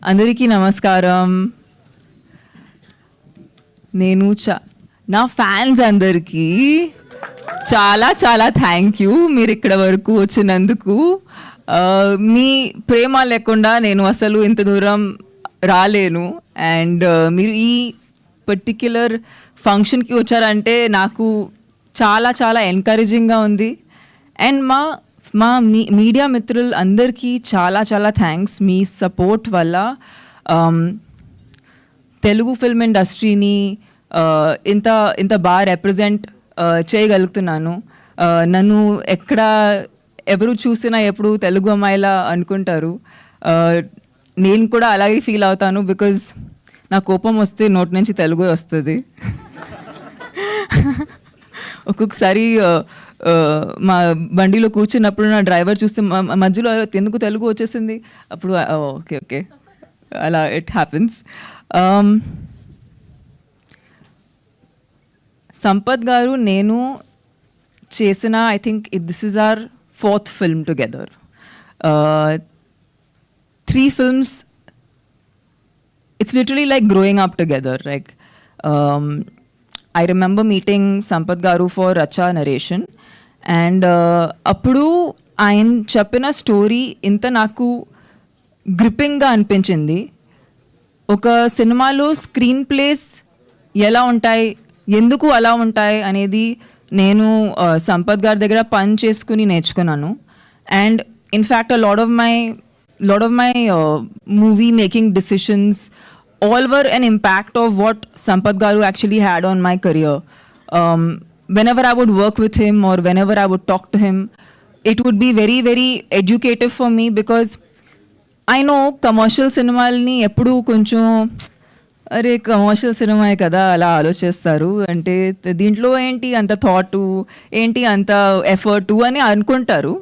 అందరికీ నమస్కారం. నేను నా ఫ్యాన్స్ అందరికీ చాలా చాలా థ్యాంక్ యూ మీరు ఇక్కడ వరకు వచ్చినందుకు. మీ ప్రేమ లేకుండా నేను అసలు ఇంత దూరం రాలేను. అండ్ మీరు ఈ పర్టిక్యులర్ ఫంక్షన్కి వచ్చారంటే నాకు చాలా చాలా ఎంకరేజింగ్గా ఉంది. అండ్ మా మీడియా మిత్రులు అందరికీ చాలా చాలా థ్యాంక్స్. మీ సపోర్ట్ వల్ల తెలుగు ఫిల్మ్ ఇండస్ట్రీని ఇంత ఇంత బాగా రిప్రజెంట్ చేయగలుగుతున్నాను. నన్ను ఎవరు చూసినా ఎప్పుడు తెలుగు అమ్మాయిలా అనుకుంటారు. నేను కూడా అలాగే ఫీల్ అవుతాను. బికాజ్ నా కోపం వస్తే నోటి నుంచి తెలుగు వస్తుంది. ఒక్కొక్కసారి మా బండిలో కూర్చున్నప్పుడు నా డ్రైవర్ చూస్తే మధ్యలో ఎందుకు తెలుగు వచ్చేసింది, అప్పుడు ఓకే ఓకే అలా ఇట్ హ్యాపెన్స్. సంపత్ గారు నేను చేసిన I think this is our 4th film together. 3 films, it's literally like growing up together. Like I remember meeting Sampath Garu for Racha narration, and appudu ఆయన చెప్పిన స్టోరీ ఇంత నాకు గ్రిప్పింగ్గా అనిపించింది. ఒక సినిమాలో స్క్రీన్ ప్లేస్ ఎలా ఉంటాయి, ఎందుకు అలా ఉంటాయి అనేది నేను సంపత్ గారి దగ్గర పని చేసుకుని నేర్చుకున్నాను. And in fact lot of my movie making decisions all were an impact of what Sampath Garu actually had on my career. Whenever I would work with him or whenever I would talk to him, it would be very, very educative for me, because I know commercial cinema ni eppudu koncham అరే commercial సినిమాయే కదా అలా ఆలోచిస్తారు, అంటే దీంట్లో ఏంటి అంత thought, ఏంటి అంత ఎఫర్టు అని అనుకుంటారు.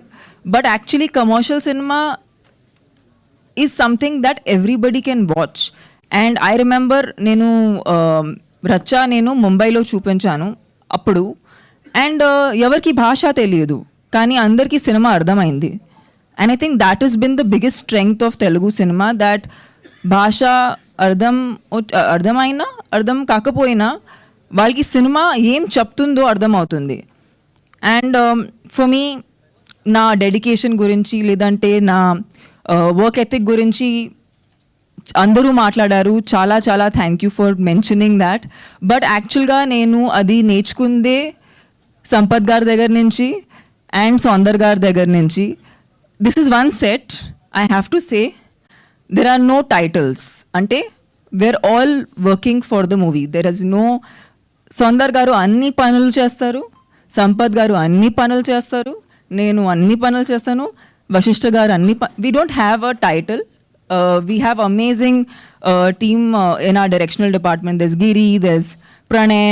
But actually commercial cinema is something that everybody can watch. And I remember నేను రచ్చా నేను ముంబైలో చూపించాను అప్పుడు. అండ్ ఎవరికి భాష తెలియదు కానీ అందరికీ సినిమా అర్థమైంది. And I think that is been the biggest strength of Telugu cinema, that భాష అర్థమైనా అర్థం కాకపోయినా వాళ్ళకి సినిమా ఏం చెప్తుందో అర్థమవుతుంది. అండ్ ఫర్ మీ నా డెడికేషన్ గురించి లేదంటే నా వర్క్ ఎథిక్ గురించి అందరూ మాట్లాడారు. చాలా చాలా thank you for mentioning that. But యాక్చువల్గా నేను అది నేర్చుకుందే సంపత్ గారి దగ్గర నుంచి అండ్ సౌందర్ గారి దగ్గర నుంచి. This is one set I have to say, there are no titles. Ante we're all working for the movie. There is no Sundar garu anni panulu chestaru, Sampath garu anni panulu chestaru, nenu anni panulu chestanu, Vashishta garu anni we don't have a title. We have amazing team in our directional department. There's Giri, there's Pranay,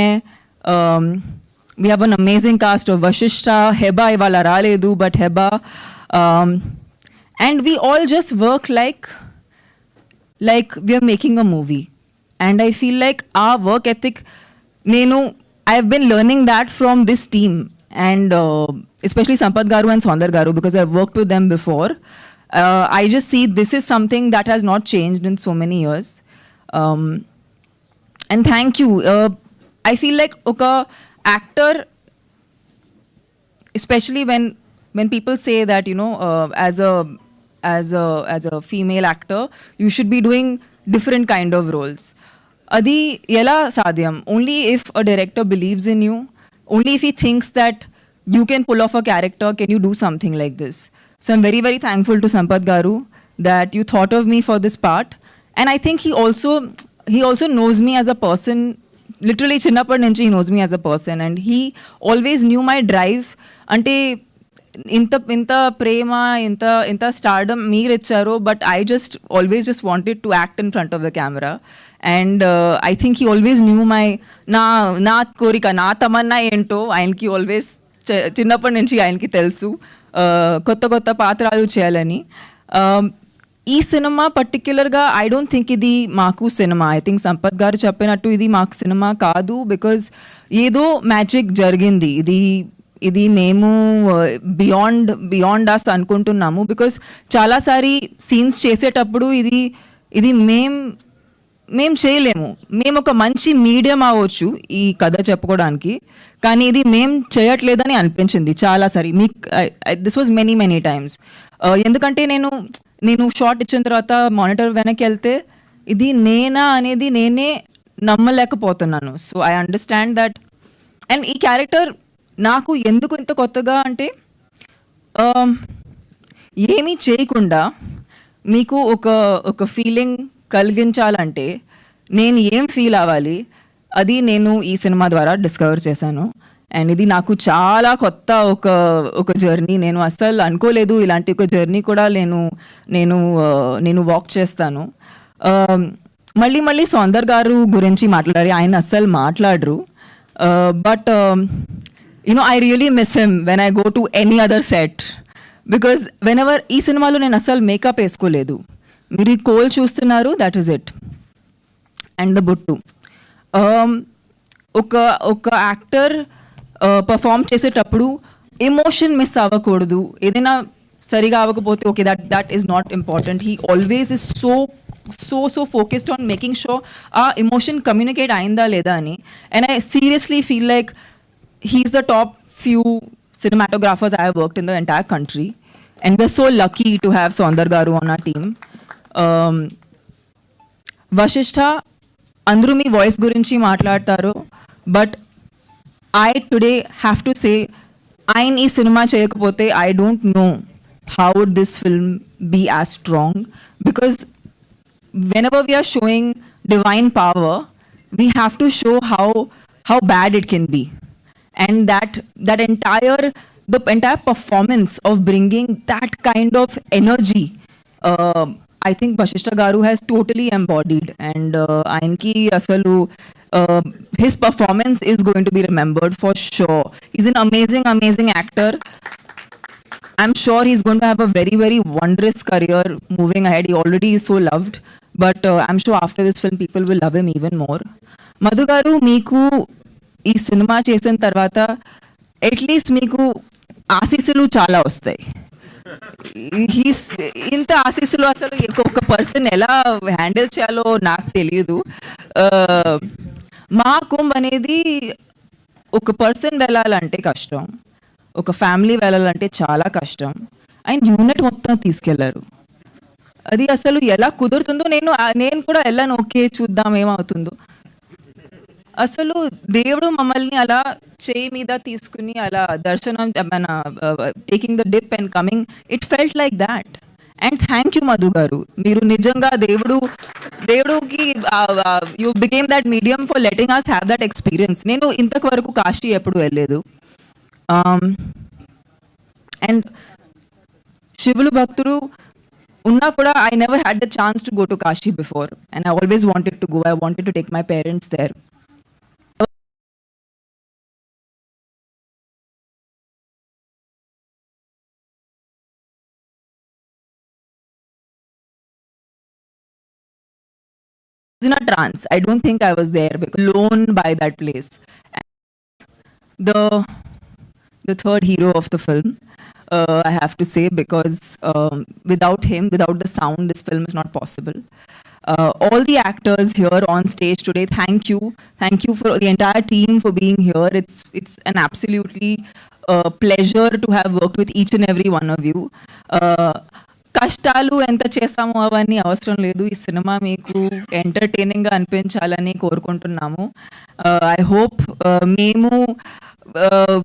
we have an amazing cast of Vashishta, Heba ivala raledu but Heba, and we all just work like we are making a movie. And I feel like our work ethic, I've been learning that from this team, and especially Sampath Garu and Sundar Garu, because I've worked with them before. I just see this is something that has not changed in so many years. And thank you. I feel like oka actor, especially when people say that, as a female actor you should be doing different kind of roles. Adi ela sadhyam only if a director believes in you, only if he thinks that you can pull off a character can you do something like this. So I'm very very thankful to Sampath Garu that you thought of me for this part. And I think he also knows me as a person, literally chinnapad nunchi he knows me as a person, and he always knew my drive. Ante ఇంత ప్రేమ ఇంత stardom మీరు ఇచ్చారు, but I just always just wanted to act in front of the camera. And I think he always new నా కోరిక, నా తమన్నా ఏంటో ఆయనకి always చిన్నప్పటి నుంచి ఆయనకి తెలుసు కొత్త కొత్త పాత్రలు చేయాలని. ఈ సినిమా పర్టిక్యులర్గా ఐ డోంట్ థింక్ ఇది మాకు సినిమా. ఐ థింక్ సంపత్ గారు చెప్పినట్టు ఇది మాకు సినిమా కాదు, బికాజ్ ఏదో మ్యాజిక్ జరిగింది. ఇది మేము బియాండ్ అస్ అనుకుంటున్నాము. బికాజ్ చాలాసారి సీన్స్ చేసేటప్పుడు ఇది ఇది మేం చేయలేము. మేము ఒక మంచి మీడియం అవ్వచ్చు ఈ కథ చెప్పుకోవడానికి, కానీ ఇది మేం చేయట్లేదని అనిపించింది చాలాసారి. This was many times. ఎందుకంటే నేను షార్ట్ ఇచ్చిన తర్వాత మానిటర్ వెనక్కి వెళ్తే ఇది నేనా అనేది నేనే నమ్మలేకపోతున్నాను. So I understand that. And ఈ క్యారెక్టర్ నాకు ఎందుకు ఇంత కొత్తగా అంటే, ఏమీ చేయకుండా మీకు ఒక ఫీలింగ్ కలిగించాలంటే నేను ఏం ఫీల్ అవ్వాలి, అది నేను ఈ సినిమా ద్వారా డిస్కవర్ చేశాను. అండ్ ఇది నాకు చాలా కొత్త ఒక జర్నీ. నేను అస్సలు అనుకోలేదు ఇలాంటి ఒక జర్నీ కూడా నేను వాక్ చేస్తాను. మళ్ళీ సౌందర్ గారు గురించి మాట్లాడారు, ఆయన అస్సలు మాట్లాడరు. But I really miss him when I go to any other set. Because whenever ఈ సినిమాలో నేను అస్సలు మేకప్ వేసుకోలేదు. మీరు ఈ కోల్ చూస్తున్నారు, that is it. And the బొట్టు. ఒక యాక్టర్ పర్ఫామ్ చేసేటప్పుడు ఎమోషన్ మిస్ అవ్వకూడదు. ఏదైనా సరిగా అవ్వకపోతే okay, that is not important. He always is so focused on making sure ఆ ఎమోషన్ కమ్యూనికేట్ అయిందా లేదా అని. And I seriously feel like he's the top few cinematographers I have worked in the entire country, and we're so lucky to have Saundar Garu on our team. Vashishtha andru mi voice gurinchi maatladtaru, but I today have to say ayin ee cinema cheyakapothe I don't know how would this film be as strong, because whenever we are showing divine power, we have to show how bad it can be. And the entire performance of bringing that kind of energy, I think Vashishtha Garu has totally embodied. And Ainki asalu his performance is going to be remembered for sure. He's an amazing actor. I'm sure he's going to have a very wondrous career moving ahead. He already is so loved, but I'm sure after this film people will love him even more. Madhu Garu, meeku ఈ cinema చేసిన తర్వాత at least మీకు ఆశీస్సులు చాలా వస్తాయి. ఇంత ఆశీస్సులు అసలు ఒక పర్సన్ ఎలా హ్యాండిల్ చేయాలో నాకు తెలియదు. మా కుంభ్ అనేది ఒక పర్సన్ వెళ్ళాలంటే కష్టం, ఒక ఫ్యామిలీ వెళ్ళాలంటే చాలా కష్టం. ఆయన యూనిట్ మొత్తం తీసుకెళ్లారు. అది అసలు ఎలా కుదురుతుందో నేను కూడా వెళ్ళాను, ఓకే చూద్దాం ఏమవుతుందో. అసలు దేవుడు మమ్మల్ని అలా చేయి మీద తీసుకుని అలా దర్శనం మన taking the dip and coming, it felt like that. And thank you Madhu garu, మీరు నిజంగా దేవుడుకి you became that medium for letting us have that experience. నేను ఇంతకు వరకు కాశీ ఎప్పుడు వెళ్ళలేదు. అండ్ శివులు భక్తులు ఉన్నా కూడా I never had the chance to go to Kashi before, and I always wanted to go. I wanted to take my parents there. In a trance. I don't think I was there, alone by that place. The third hero of the film, I have to say, because without him, without the sound, this film is not possible. All the actors here on stage today, thank you for the entire team for being here. It's an absolutely pleasure to have worked with each and every one of you. కష్టాలు ఎంత చేస్తామో అవన్నీ అవసరం లేదు. ఈ cinema మీకు ఎంటర్టైనింగ్గా అనిపించాలని కోరుకుంటున్నాము. I hope మేము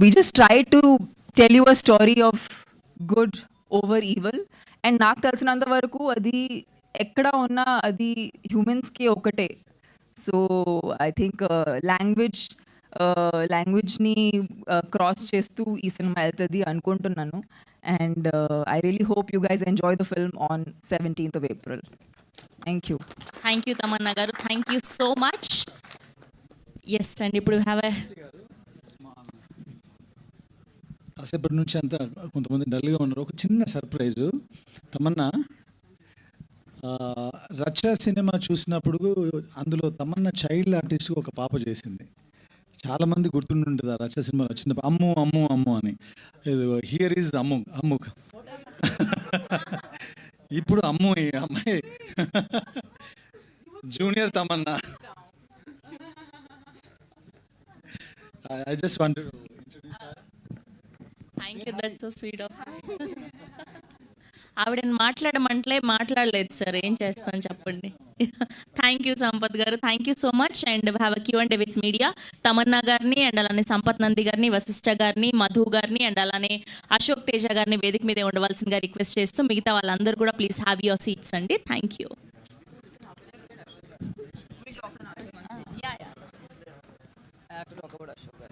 we just try to tell you a story of good over evil. And నాకు తెలిసినంత వరకు అది ఎక్కడ ఉన్నా అది హ్యూమన్స్కి ఒకటే. సో ఐ థింక్ లాంగ్వేజ్ని క్రాస్ చేస్తూ ఈ సినిమా వెళ్తుంది అనుకుంటున్నాను. And I really hope you guys enjoy the film on 17th of April. Thank you. Thank you, Tamanna garu. Thank you so much. Yes, and ఇప్పుడు have a కాసేపటి నుంచి అంతా కొంతమంది డల్గా ఉన్నారు. ఒక చిన్న సర్ప్రైజు. తమన్నా రచ్చ సినిమా చూసినప్పుడు అందులో తమన్నా చైల్డ్ ఆర్టిస్ట్గా ఒక పాప చేసింది. చాలామంది గుర్తుంటుంది ఆ రచ్చ సినిమా వచ్చినప్పుడు అమ్ము అమ్ము అమ్ము అని. హియర్ ఈజ్ అమ్ము ఇప్పుడు అమ్ము ఈ అమ్మాయి junior Tamannaah. I just wanted to introduce her. Thank you, that's so sweet of. ఆవిడని మాట్లాడమంటలే, మాట్లాడలేదు సార్, ఏం చేస్తాను చెప్పండి. థ్యాంక్ యూ సంపత్ గారు, thank you so much. And have a Q&A with media. Tamannaah గారిని అండ్ అలానే సంపత్ నంది గారిని, వశిష్ఠ గారిని, మధు గారిని అండ్ అలానే అశోక్ తేజ గారిని వేదిక మీద ఉండవలసిందిగా రిక్వెస్ట్ చేస్తూ మిగతా వాళ్ళందరూ కూడా ప్లీజ్ హ్యావ్ యువర్ సీట్స్ అండి. Thank you. I have to talk about Ashok.